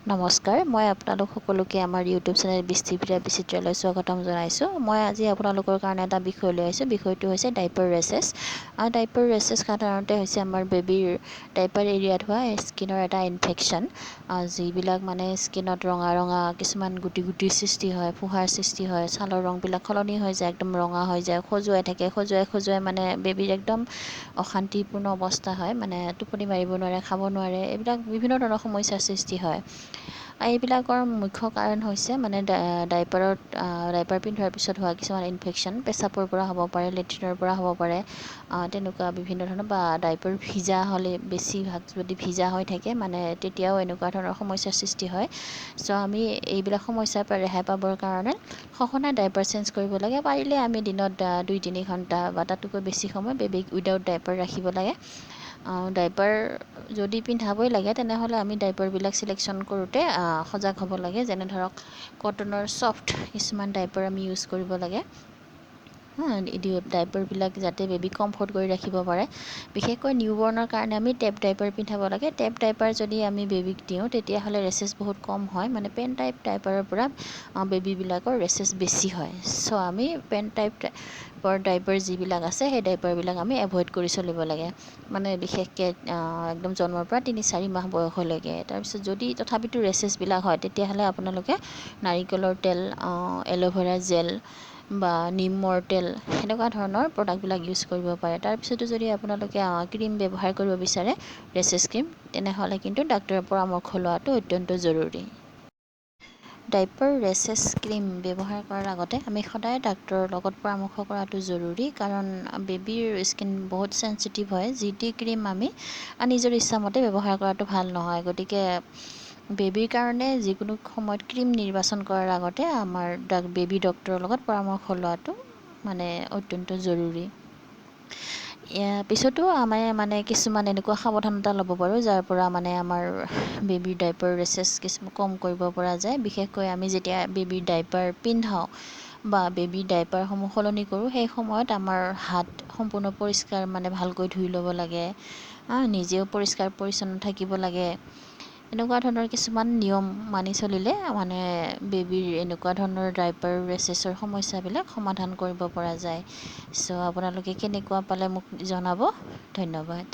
নমস্কাৰ, মই আপোনালোক সকলোকে আমাৰ ইউটিউব চেনেল বিচিত্ৰা বিচিত্ৰালৈ স্বাগতম জনাইছোঁ। মই আজি আপোনালোকৰ কাৰণে এটা বিষয় লৈ আহিছোঁ। বিষয়টো হৈছে ডাইপাৰ ৰেচেছ। ডাইপাৰ ৰেচেছ সাধাৰণতে হৈছে আমাৰ বেবীৰ ডাইপাৰ এৰিয়াত হোৱা স্কিনৰ এটা ইনফেকশ্যন, যিবিলাক মানে স্কিনত ৰঙা ৰঙা কিছুমান গুটি গুটিৰ সৃষ্টি হয়, ফুহাৰ সৃষ্টি হয়, ছালৰ ৰংবিলাক সলনি হৈ যায়, একদম ৰঙা হৈ যায়, খজুৱাই থাকে, খজুৱাই মানে বেবীৰ একদম অশান্তিপূৰ্ণ অৱস্থা হয়, মানে টোপনি মাৰিব নোৱাৰে, খাব নোৱাৰে, এইবিলাক বিভিন্ন ধৰণৰ সমস্যাৰ সৃষ্টি হয়। এইবিলাকৰ মুখ্য কাৰণ হৈছে মানে ডাইপাৰ পিন্ধাৰ পিছত হোৱা কিছুমান ইনফেকশ্যন, পেচাবৰ পৰা হ'ব পাৰে, লেট্ৰিনৰ পৰা হ'ব পাৰে, তেনেকুৱা বিভিন্ন ধৰণৰ, বা ডাইপাৰ ভিজা হ'লে, বেছিভাগ যদি ভিজা হৈ থাকে মানে তেতিয়াও এনেকুৱা ধৰণৰ সমস্যাৰ সৃষ্টি হয়। চ' আমি এইবিলাক সমস্যাৰ পৰা ৰেহাই পাবৰ কাৰণে সঘনাই ডাইপাৰ চেঞ্জ কৰিব লাগে। পাৰিলে আমি দিনত 2-3 ঘণ্টা বা তাতোকৈ বেছি সময় বেবীক উইদাউট ডাইপাৰ ৰাখিব লাগে। ডাইপাৰ যদি পিন্ধাবই লাগে তেনেহ'লে আমি ডাইপাৰবিলাক চিলেকশ্যন কৰোঁতে সজাগ হ'ব লাগে। যেনে ধৰক কটনৰ ছফ্ট কিছুমান ডাইপাৰ আমি ইউজ কৰিব লাগে। ডাইপাৰবিলাক যাতে বেবীক কমফৰ্ট কৰি ৰাখিব পাৰে। বিশেষকৈ নিউবৰ্ণৰ কাৰণে আমি টেপ ডাইপাৰ পিন্ধাব লাগে। টেপ ডাইপাৰ যদি আমি বেবীক দিওঁ তেতিয়াহ'লে ৰেচেছ বহুত কম হয়, মানে পেন টাইপ ডাইপাৰৰ পৰা বেবীবিলাকৰ ৰেচেছ বেছি হয়। চ' আমি পেন টাইপৰ ডাইপাৰ যিবিলাক আছে সেই ডাইপাৰবিলাক আমি এভইড কৰি চলিব লাগে, মানে বিশেষকৈ একদম জন্মৰ পৰা 3-4 মাহ বয়সলৈকে। তাৰপিছত যদি তথাপিতো ৰেচেছবিলাক হয় তেতিয়াহ'লে আপোনালোকে নাৰিকলৰ তেল, এল'ভেৰা জেল বা নিমৰ তেল, সেনেকুৱা ধৰণৰ প্ৰডাক্টবিলাক ইউজ কৰিব পাৰে। তাৰপিছতো যদি আপোনালোকে ক্ৰীম ব্যৱহাৰ কৰিব বিচাৰে, ৰেচেছ ক্ৰীম, তেনেহ'লে কিন্তু ডাক্তৰৰ পৰামৰ্শ লোৱাটো অত্যন্ত জৰুৰী। ডাইপাৰ ৰেচেছ ক্ৰীম ব্যৱহাৰ কৰাৰ আগতে আমি সদায় ডাক্তৰৰ লগত পৰামৰ্শ কৰাটো জৰুৰী, কাৰণ বেবীৰ স্কিন বহুত চেঞ্চিটিভ হয়। যি টি ক্ৰীম আমি নিজৰ ইচ্ছামতে ব্যৱহাৰ কৰাটো ভাল নহয়। গতিকে বেবীৰ কাৰণে যিকোনো সময়ত ক্ৰীম নিৰ্বাচন কৰাৰ আগতে আমাৰ বেবী ডক্তৰৰ লগত পৰামৰ্শ লোৱাটো মানে অত্যন্ত জৰুৰী। ইয়াৰ পিছতো আমাৰ মানে কিছুমান এনেকুৱা সাৱধানতা ল'ব পাৰোঁ যাৰ পৰা মানে আমাৰ বেবীৰ ডাইপাৰ ৰেচেছ কিছুমান কম কৰিব পৰা যায়। বিশেষকৈ আমি যেতিয়া বেবীৰ ডাইপাৰ পিন্ধাওঁ বা বেবীৰ ডাইপাৰসমূহ সলনি কৰোঁ, সেই সময়ত আমাৰ হাত সম্পূৰ্ণ পৰিষ্কাৰ, মানে ভালকৈ ধুই ল'ব লাগে, নিজেও পৰিষ্কাৰ পৰিচ্ছন্ন থাকিব লাগে। এনেকুৱা ধৰণৰ কিছুমান নিয়ম মানি চলিলে মানে বেবীৰ এনেকুৱা ধৰণৰ ডাইপাৰ ৰেচেছৰ সমস্যাবিলাক সমাধান কৰিব পৰা যায়। চ' আপোনালোকে কেনেকুৱা পালে মোক জনাব। ধন্যবাদ।